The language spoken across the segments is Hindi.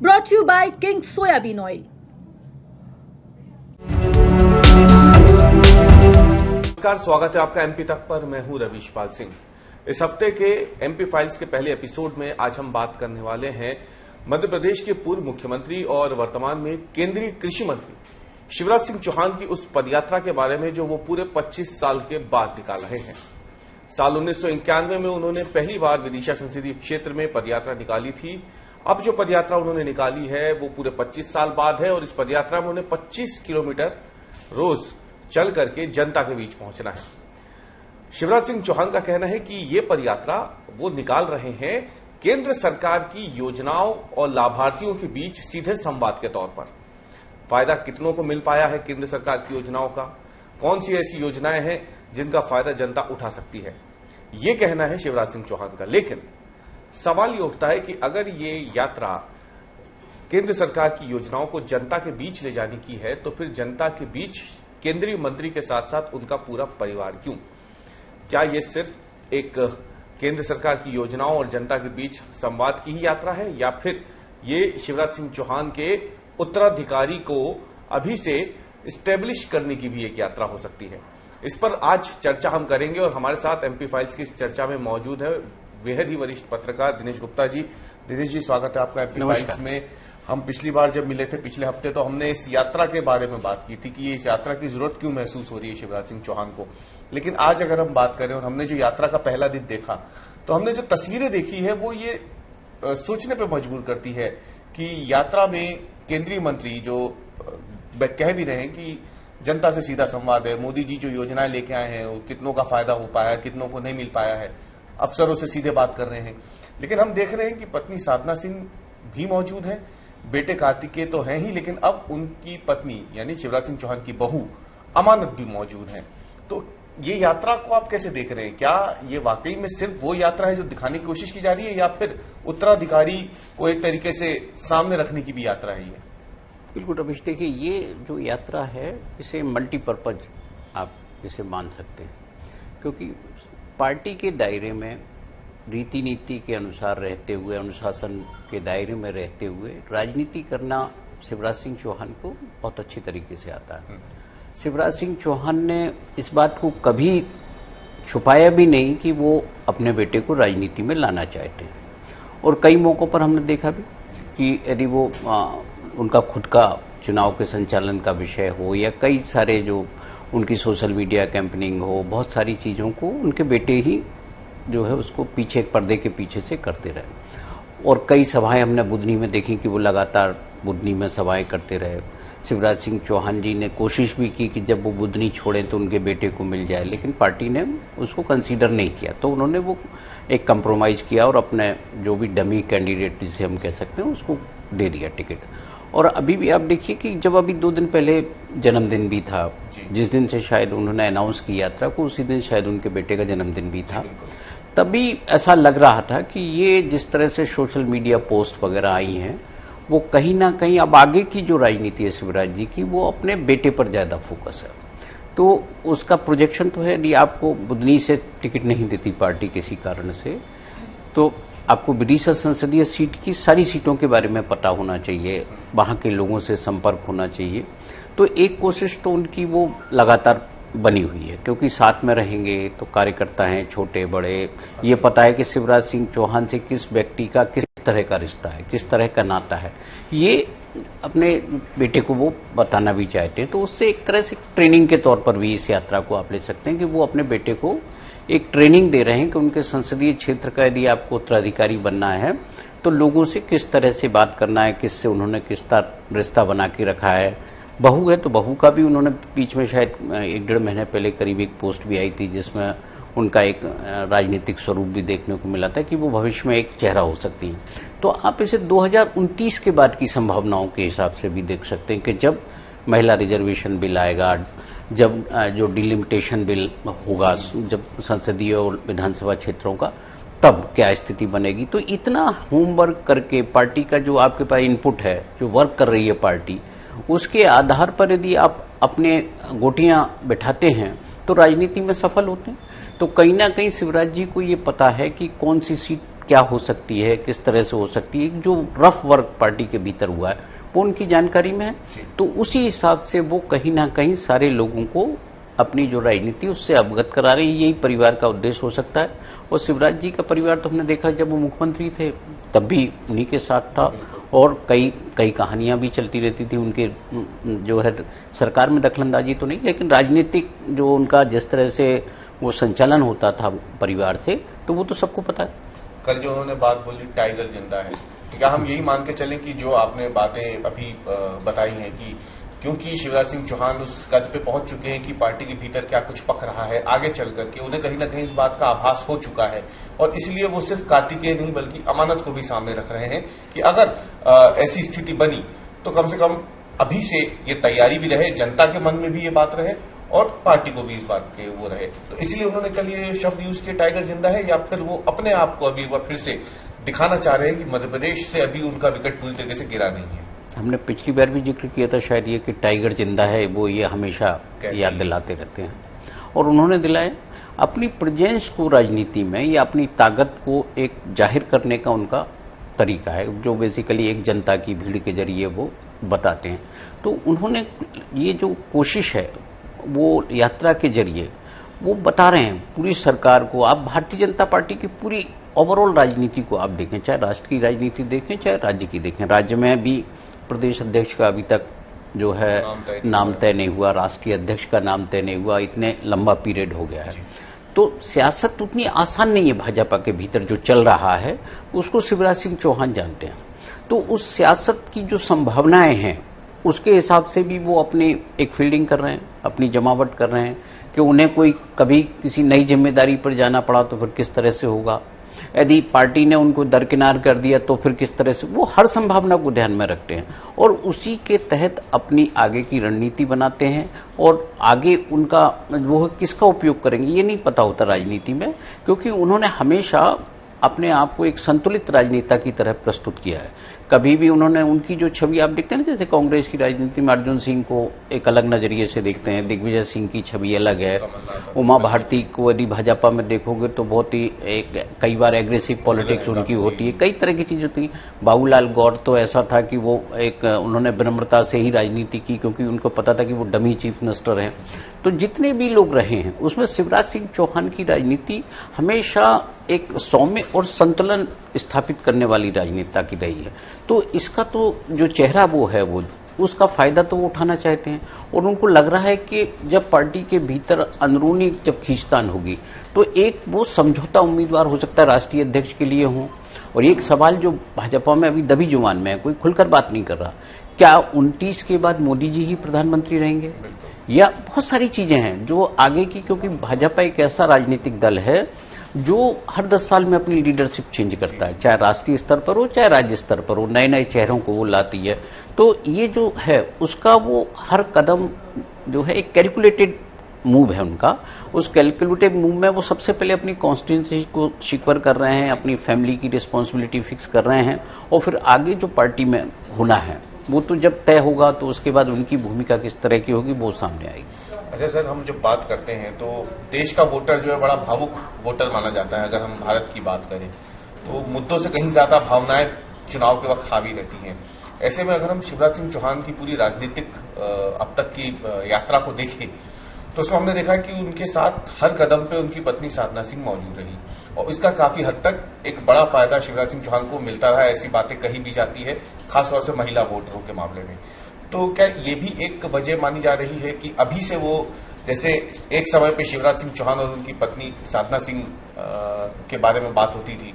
Brought to you by King Soybean Oil. नमस्कार, स्वागत है आपका एमपी तक पर। मैं हूं रविशपाल सिंह। इस हफ्ते के एमपी फाइल्स के पहले एपिसोड में आज हम बात करने वाले हैं मध्य प्रदेश के पूर्व मुख्यमंत्री और वर्तमान में केंद्रीय कृषि मंत्री शिवराज सिंह चौहान की उस पदयात्रा के बारे में जो वो पूरे 25 साल के बाद निकाल रहे हैं। साल 1991 में उन्होंने पहली बार विदिशा संसदीय क्षेत्र में पदयात्रा निकाली थी। अब जो पदयात्रा उन्होंने निकाली है वो पूरे 25 साल बाद है और इस पदयात्रा में उन्हें 25 किलोमीटर रोज चल करके जनता के बीच पहुंचना है। शिवराज सिंह चौहान का कहना है कि ये पदयात्रा वो निकाल रहे हैं केंद्र सरकार की योजनाओं और लाभार्थियों के बीच सीधे संवाद के तौर पर। फायदा कितनों को मिल पाया है केंद्र सरकार की योजनाओं का, कौन सी ऐसी योजनाएं हैं जिनका फायदा जनता उठा सकती है, ये कहना है शिवराज सिंह चौहान का। लेकिन सवाल ये उठता है कि अगर ये यात्रा केंद्र सरकार की योजनाओं को जनता के बीच ले जाने की है तो फिर जनता के बीच केंद्रीय मंत्री के साथ साथ उनका पूरा परिवार क्यों? क्या ये सिर्फ एक केंद्र सरकार की योजनाओं और जनता के बीच संवाद की ही यात्रा है या फिर ये शिवराज सिंह चौहान के उत्तराधिकारी को अभी से स्टेब्लिश करने की भी एक यात्रा हो सकती है? इस पर आज चर्चा हम करेंगे और हमारे साथ एमपी फाइल्स की इस चर्चा में मौजूद है बेहद ही वरिष्ठ पत्रकार दिनेश गुप्ता जी। दिनेश जी, स्वागत है आपका एमपी फाइल्स में। हम पिछली बार जब मिले थे पिछले हफ्ते तो हमने इस यात्रा के बारे में बात की थी कि ये इस यात्रा की जरूरत क्यों महसूस हो रही है शिवराज सिंह चौहान को। लेकिन आज अगर हम बात करें और हमने जो यात्रा का पहला दिन देखा तो हमने जो तस्वीरें देखी है वो ये सोचने पर मजबूर करती है कि यात्रा में केंद्रीय मंत्री जो कह भी रहे हैं कि जनता से सीधा संवाद है, मोदी जी जो योजनाएं लेके आए हैं वो कितनों का फायदा हो पाया, कितनों को नहीं मिल पाया है, अफसरों से सीधे बात कर रहे हैं। लेकिन हम देख रहे हैं कि पत्नी साधना सिंह भी मौजूद है, बेटे कार्तिकेय तो हैं ही, लेकिन अब उनकी पत्नी यानी शिवराज सिंह चौहान की बहू अमानत भी मौजूद है। तो ये यात्रा को आप कैसे देख रहे हैं? क्या ये वाकई में सिर्फ वो यात्रा है जो दिखाने की कोशिश की जा रही है या फिर उत्तराधिकारी को एक तरीके से सामने रखने की भी यात्रा है ये? बिल्कुल रमेश, देखिए ये जो यात्रा है इसे मल्टीपर्पज आप इसे मान सकते हैं, क्योंकि पार्टी के दायरे में रीति नीति के अनुसार रहते हुए, अनुशासन के दायरे में रहते हुए राजनीति करना शिवराज सिंह चौहान को बहुत अच्छी तरीके से आता है। शिवराज सिंह चौहान ने इस बात को कभी छुपाया भी नहीं कि वो अपने बेटे को राजनीति में लाना चाहते हैं और कई मौकों पर हमने देखा भी कि यदि वो उनका खुद का चुनाव के संचालन का विषय हो या कई सारे जो उनकी सोशल मीडिया कैंपेनिंग हो, बहुत सारी चीज़ों को उनके बेटे ही जो है उसको पीछे पर्दे के पीछे से करते रहे। और कई सभाएं हमने बुधनी में देखी कि वो लगातार बुधनी में सभाएं करते रहे। शिवराज सिंह चौहान जी ने कोशिश भी की कि जब वो बुधनी छोड़ें तो उनके बेटे को मिल जाए, लेकिन पार्टी ने उसको कंसीडर नहीं किया। तो उन्होंने वो एक कंप्रोमाइज़ किया और अपने जो भी डमी कैंडिडेट जिसे हम कह सकते हैं उसको दे दिया टिकट। और अभी भी आप देखिए कि जब अभी 2 दिन पहले जन्मदिन भी था, जिस दिन से शायद उन्होंने अनाउंस की यात्रा को उसी दिन शायद उनके बेटे का जन्मदिन भी था। तभी ऐसा लग रहा था कि ये जिस तरह से सोशल मीडिया पोस्ट वगैरह आई हैं वो कहीं ना कहीं अब आगे की जो राजनीति है शिवराज जी की वो अपने बेटे पर ज़्यादा फोकस है। तो उसका प्रोजेक्शन तो है, यदि आपको बुधनी से टिकट नहीं देती पार्टी किसी कारण से तो आपको विदिशा संसदीय सीट की सारी सीटों के बारे में पता होना चाहिए, वहाँ के लोगों से संपर्क होना चाहिए। तो एक कोशिश तो उनकी वो लगातार बनी हुई है, क्योंकि साथ में रहेंगे तो कार्यकर्ता हैं छोटे बड़े, ये पता है कि शिवराज सिंह चौहान से किस व्यक्ति का किस तरह का रिश्ता है, किस तरह का नाता है, ये अपने बेटे को वो बताना भी चाहते हैं। तो उससे एक तरह से ट्रेनिंग के तौर पर भी इस यात्रा को आप ले सकते हैं कि वो अपने बेटे को एक ट्रेनिंग दे रहे हैं कि उनके संसदीय क्षेत्र का यदि आपको उत्तराधिकारी बनना है तो लोगों से किस तरह से बात करना है, किससे उन्होंने किस तरह रिश्ता बना के रखा है। बहू है तो बहू का भी उन्होंने बीच में शायद 1-1.5 महीने पहले करीब एक पोस्ट भी आई थी जिसमें उनका एक राजनीतिक स्वरूप भी देखने को मिला था कि वो भविष्य में एक चेहरा हो सकती है। तो आप इसे 2029 के बाद की संभावनाओं के हिसाब से भी देख सकते हैं कि जब महिला रिजर्वेशन बिल आएगा, जब जो डिलिमिटेशन बिल होगा, जब संसदीय और विधानसभा क्षेत्रों का, तब क्या स्थिति बनेगी। तो इतना होमवर्क करके पार्टी का जो आपके पास इनपुट है, जो वर्क कर रही है पार्टी, उसके आधार पर यदि आप अपने गोटियां बैठाते हैं तो राजनीति में सफल होते हैं। तो कहीं ना कहीं शिवराज जी को ये पता है कि कौन सी सीट क्या हो सकती है, किस तरह से हो सकती है, जो रफ वर्क पार्टी के भीतर हुआ है वो उनकी जानकारी में है। तो उसी हिसाब से वो कहीं ना कहीं सारे लोगों को अपनी जो राजनीति उससे अवगत करा रहे हैं। यही परिवार का उद्देश्य हो सकता है। और शिवराज जी का परिवार तो हमने देखा जब वो मुख्यमंत्री थे तब भी उन्हीं के साथ था, और कई कहानियां भी चलती रहती थी उनके, जो है सरकार में दखलंदाजी तो नहीं, लेकिन राजनीतिक जो उनका जिस तरह से वो संचालन होता था परिवार से, तो वो तो सबको पता है। कल जो उन्होंने बात बोली टाइगर जिंदा है, तो क्या हम यही मान के चलें कि जो आपने बातें अभी बताई हैं कि क्योंकि शिवराज सिंह चौहान उस कद पे पहुंच चुके हैं कि पार्टी के भीतर क्या कुछ पक रहा है आगे चल करके, उन्हें कहीं ना कहीं इस बात का आभास हो चुका है, और इसलिए वो सिर्फ कार्तिकेय नहीं बल्कि अमानत को भी सामने रख रहे हैं कि अगर ऐसी स्थिति बनी तो कम से कम अभी से ये तैयारी भी रहे, जनता के मन में भी ये बात रहे और पार्टी को भी इस बात के वो रहे। तो इसलिए उन्होंने कल ये शब्द यूज किया टाइगर जिंदा है, या फिर वो अपने आप को अभी एक बार फिर से दिखाना चाह रहे हैं कि मध्य प्रदेश से अभी उनका विकेट पूरी तरीके से गिरा नहीं है। हमने पिछली बार भी जिक्र किया था शायद ये कि टाइगर जिंदा है, वो ये हमेशा याद दिलाते रहते हैं, और उन्होंने दिलाया अपनी प्रेजेंस को राजनीति में या अपनी ताकत को एक जाहिर करने का उनका तरीका है, जो बेसिकली एक जनता की भीड़ के जरिए वो बताते हैं। तो उन्होंने ये जो कोशिश है वो यात्रा के जरिए वो बता रहे हैं पूरी सरकार को। आप भारतीय जनता पार्टी की पूरी ओवरऑल राजनीति को आप देखें, चाहे राष्ट्र की राजनीति देखें चाहे राज्य की देखें, राज्य में भी प्रदेश अध्यक्ष का अभी तक जो है नाम तय नहीं हुआ, राष्ट्रीय अध्यक्ष का नाम तय नहीं हुआ, इतने लंबा पीरियड हो गया है। तो सियासत उतनी आसान नहीं है भाजपा के भीतर जो चल रहा है, उसको शिवराज सिंह चौहान जानते हैं। तो उस सियासत की जो संभावनाएं हैं उसके हिसाब से भी वो अपनी एक फील्डिंग कर रहे हैं, अपनी जमावट कर रहे हैं कि उन्हें कोई कभी किसी नई जिम्मेदारी पर जाना पड़ा तो फिर किस तरह से होगा, यदि पार्टी ने उनको दरकिनार कर दिया तो फिर किस तरह से, वो हर संभावना को ध्यान में रखते हैं और उसी के तहत अपनी आगे की रणनीति बनाते हैं। और आगे उनका वो किसका उपयोग करेंगे ये नहीं पता होता राजनीति में, क्योंकि उन्होंने हमेशा अपने आप को एक संतुलित राजनेता की तरह प्रस्तुत किया है। कभी भी उन्होंने उनकी जो छवि आप देखते हैं ना, जैसे कांग्रेस की राजनीति में अर्जुन सिंह को एक अलग नजरिए से देखते हैं, दिग्विजय सिंह की छवि अलग है, उमा भारती को यदि भाजपा में देखोगे तो बहुत ही कई बार एग्रेसिव पॉलिटिक्स उनकी होती है, कई तरह की चीज होती है। बाबूलाल गौर तो ऐसा था कि वो एक उन्होंने विनम्रता से ही राजनीति की, क्योंकि उनको पता था कि वो डमी चीफ मिनिस्टर हैं। तो जितने भी लोग रहे हैं उसमें शिवराज सिंह चौहान की राजनीति हमेशा एक सौम्य और संतुलन स्थापित करने वाली राजनेता की रही है। तो इसका तो जो चेहरा वो है वो उसका फायदा तो वो उठाना चाहते हैं, और उनको लग रहा है कि जब पार्टी के भीतर अंदरूनी जब खींचतान होगी तो एक वो समझौता उम्मीदवार हो सकता है राष्ट्रीय अध्यक्ष के लिए हों। और एक सवाल जो भाजपा में अभी दबी जुबान में है, कोई खुलकर बात नहीं कर रहा, क्या 29 के बाद मोदी जी ही प्रधानमंत्री रहेंगे, या बहुत सारी चीजें हैं जो आगे की, क्योंकि भाजपा एक ऐसा राजनीतिक दल है जो हर 10 साल में अपनी लीडरशिप चेंज करता है, चाहे राष्ट्रीय स्तर पर हो चाहे राज्य स्तर पर हो, नए नए चेहरों को वो लाती है। तो ये जो है उसका वो हर कदम जो है एक कैलकुलेटेड मूव है उनका। उस कैलकुलेटेड मूव में वो सबसे पहले अपनी कॉन्स्टिट्यूंसी को सिक्योर कर रहे हैं, अपनी फैमिली की रिस्पॉन्सिबिलिटी फिक्स कर रहे हैं, और फिर आगे जो पार्टी में होना है वो तो जब तय होगा तो उसके बाद उनकी भूमिका किस तरह की होगी वो सामने आएगी। अच्छा सर, हम जब बात करते हैं तो देश का वोटर जो है बड़ा भावुक वोटर माना जाता है। अगर हम भारत की बात करें तो मुद्दों से कहीं ज्यादा भावनाएं चुनाव के वक्त हावी रहती हैं। ऐसे में अगर हम शिवराज सिंह चौहान की पूरी राजनीतिक अब तक की यात्रा को देखें तो उसमें हमने देखा कि उनके साथ हर कदम पे उनकी पत्नी साधना सिंह मौजूद रही, और इसका काफी हद तक एक बड़ा फायदा शिवराज सिंह चौहान को मिलता रहा। ऐसी बातें कही भी जाती है, खासतौर से महिला वोटरों के मामले में। तो क्या ये भी एक वजह मानी जा रही है कि अभी से वो, जैसे एक समय पे शिवराज सिंह चौहान और उनकी पत्नी साधना सिंह के बारे में बात होती थी,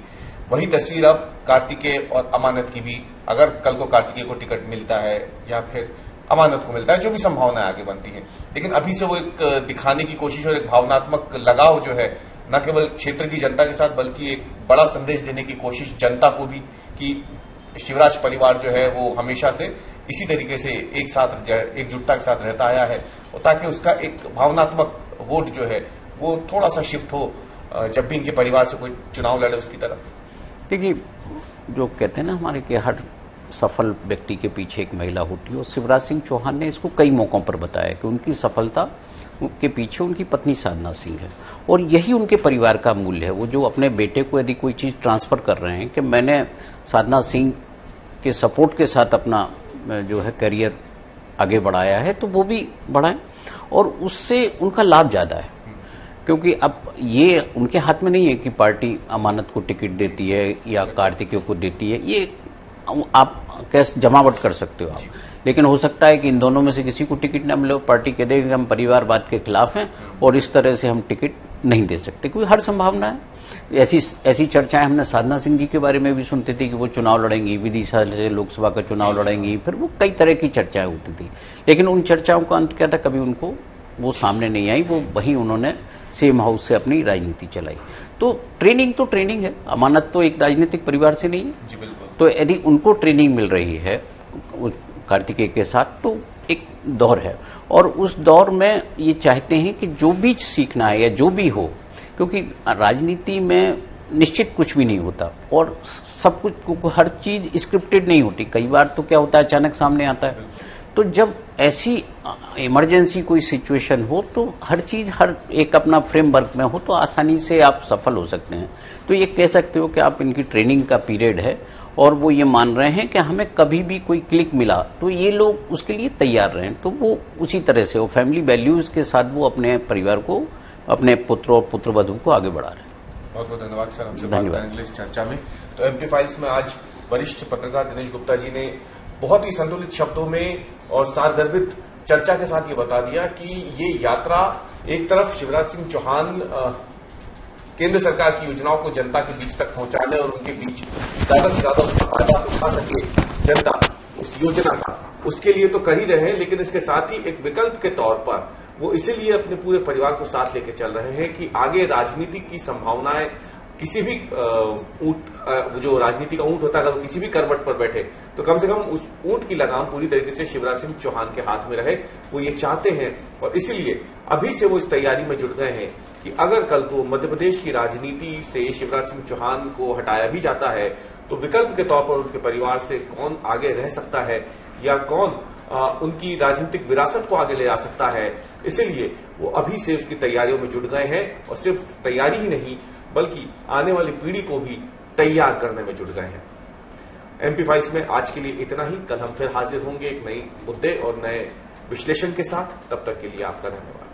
वही तस्वीर अब कार्तिकेय और अमानत की भी, अगर कल को कार्तिकेय को टिकट मिलता है या फिर अमानत को मिलता है, जो भी संभावनाएं आगे बनती हैं, लेकिन अभी से वो एक दिखाने की कोशिश और एक भावनात्मक लगाव जो है न केवल क्षेत्र की जनता के साथ बल्कि एक बड़ा संदेश देने की कोशिश जनता को भी कि शिवराज परिवार जो है वो हमेशा से इसी तरीके से एक साथ एकजुटता के साथ रहता आया है, और ताकि उसका एक भावनात्मक वोट जो है वो थोड़ा सा शिफ्ट हो जब भी इनके परिवार से कोई चुनाव लड़े उसकी तरफ। देखिए, जो कहते हैं ना हमारे कि हर सफल व्यक्ति के पीछे एक महिला होती है, और शिवराज सिंह चौहान ने इसको कई मौकों पर बताया कि उनकी सफलता के पीछे उनकी पत्नी साधना सिंह है और यही उनके परिवार का मूल्य है। वो जो अपने बेटे को यदि कोई चीज ट्रांसफर कर रहे हैं कि मैंने साधना सिंह के सपोर्ट के साथ अपना जो है करियर आगे बढ़ाया है, तो वो भी बढ़ाएं और उससे उनका लाभ ज्यादा है। क्योंकि अब ये उनके हाथ में नहीं है कि पार्टी अमानत को टिकट देती है या कार्तिकेय को देती है, ये आप कैसे जमावट कर सकते हो आप। लेकिन हो सकता है कि इन दोनों में से किसी को टिकट न मिले, पार्टी कह देगी कि हम परिवारवाद के खिलाफ हैं और इस तरह से हम टिकट नहीं दे सकते, क्योंकि हर संभावना है। ऐसी चर्चाएं हमने साधना सिंह जी के बारे में भी सुनते थे कि वो चुनाव लड़ेंगी, विदिशा से लोकसभा का चुनाव लड़ेंगी, फिर वो कई तरह की चर्चाएं होती थी। लेकिन उन चर्चाओं का अंत क्या था, कभी उनको वो सामने नहीं आई, वो वहीं उन्होंने सेम हाउस से अपनी राजनीति चलाई। तो ट्रेनिंग है, अमानत तो एक राजनीतिक परिवार से नहीं है। जी बिल्कुल। तो यदि उनको ट्रेनिंग मिल रही है कार्तिकेय के साथ, तो एक दौर है और उस दौर में ये चाहते हैं कि जो भी सीखना है या जो भी हो, क्योंकि राजनीति में निश्चित कुछ भी नहीं होता और सब कुछ, हर चीज स्क्रिप्टेड नहीं होती। कई बार तो क्या होता है, अचानक सामने आता है। तो जब ऐसी इमरजेंसी कोई सिचुएशन हो तो हर चीज हर एक अपना फ्रेमवर्क में हो तो आसानी से आप सफल हो सकते हैं। तो ये कह सकते हो कि आप इनकी ट्रेनिंग का पीरियड है और वो ये मान रहे हैं कि हमें कभी भी कोई क्लिक मिला तो ये लोग उसके लिए तैयार रहे। तो वो उसी तरह से वो फैमिली वैल्यूज के साथ वो अपने परिवार को, अपने पुत्र और पुत्रवधू को आगे बढ़ा रहे हैं। बहुत बहुत धन्यवाद सर, हमसे बात करने के लिए इस चर्चा में। तो एमपी फाइल्स में आज वरिष्ठ पत्रकार दिनेश गुप्ता जी ने बहुत ही संतुलित शब्दों में और सारगर्भित चर्चा के साथ ये बता दिया कि ये यात्रा एक तरफ शिवराज सिंह चौहान केंद्र सरकार की योजनाओं को जनता के बीच तक पहुंचाने और उनके बीच ज्यादा से ज्यादा फायदा उठा सके जनता उस योजना का, उसके लिए तो कर ही रहे हैं। लेकिन इसके साथ ही एक विकल्प के तौर पर वो इसीलिए अपने पूरे परिवार को साथ लेके चल रहे हैं कि आगे राजनीति की संभावनाएं किसी भी जो राजनीति का ऊंट होता है, अगर वो किसी भी करवट पर बैठे तो कम से कम उस ऊंट की लगाम पूरी तरीके से शिवराज सिंह चौहान के हाथ में रहे, वो ये चाहते हैं। और इसीलिए अभी से वो इस तैयारी में जुट गए हैं कि अगर कल को मध्य प्रदेश की राजनीति से शिवराज सिंह चौहान को हटाया भी जाता है तो विकल्प के तौर पर उनके परिवार से कौन आगे रह सकता है या कौन उनकी राजनीतिक विरासत को आगे ले जा सकता है। इसीलिए वो अभी से उसकी तैयारियों में जुट गए हैं और सिर्फ तैयारी ही नहीं बल्कि आने वाली पीढ़ी को भी तैयार करने में जुट गए हैं। एमपी फाइल्स में आज के लिए इतना ही। कल हम फिर हाजिर होंगे एक नई मुद्दे और नए विश्लेषण के साथ। तब तक के लिए आपका धन्यवाद।